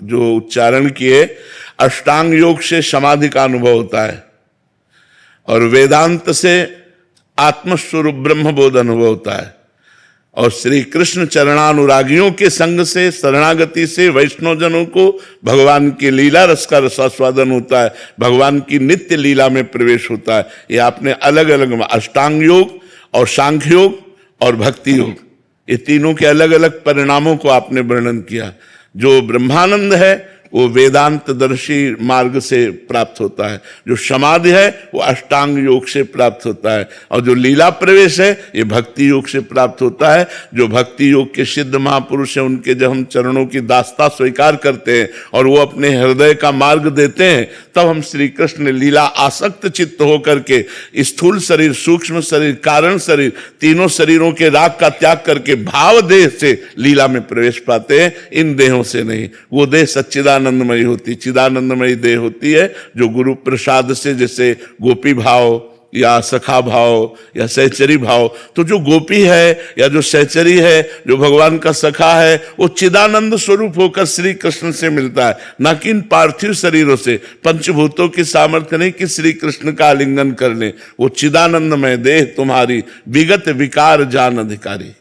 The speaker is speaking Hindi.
जो उच्चारण किए, अष्टांग योग से समाधि का अनुभव होता है और वेदांत से आत्मस्वरूप ब्रह्मबोध अनुभव होता है, और श्री कृष्ण चरणानुरागियों के संग से, शरणागति से वैष्णवजनों को भगवान की लीला रस का रसास्वादन होता है, भगवान की नित्य लीला में प्रवेश होता है। ये आपने अलग अलग अष्टांग योग और सांख्य योग और भक्ति योग, ये तीनों के अलग अलग परिणामों को आपने वर्णन किया। जो ब्रह्मानंद है वो वेदांत दर्शी मार्ग से प्राप्त होता है, जो समाधि है वो अष्टांग योग से प्राप्त होता है, और जो लीला प्रवेश है ये भक्ति योग से प्राप्त होता है। जो भक्ति योग के सिद्ध महापुरुष हैं उनके जब हम चरणों की दास्ता स्वीकार करते हैं और वो अपने हृदय का मार्ग देते हैं, तब हम श्री कृष्ण लीला आसक्त चित्त होकर के स्थूल शरीर, सूक्ष्म शरीर, कारण शरीर, तीनों शरीरों के राग का त्याग करके भाव देह से लीला में प्रवेश पाते हैं, इन देहों से नहीं। वो देह सच्चिदानंदमयी होती, चिदानंदमयी देह होती है, जो गुरु प्रसाद से, जैसे गोपी भाव या सखा भाव या सहचरी भाव, तो जो गोपी है या जो सहचरी है, जो भगवान का सखा है, वो चिदानंद स्वरूप होकर श्री कृष्ण से मिलता है, ना कि इन पार्थिव शरीरों से। पंचभूतों की सामर्थ्य नहीं कि श्री कृष्ण का आलिंगन कर ले। वो चिदानंदमय देह तुम्हारी विगत विकार जान अधिकारी।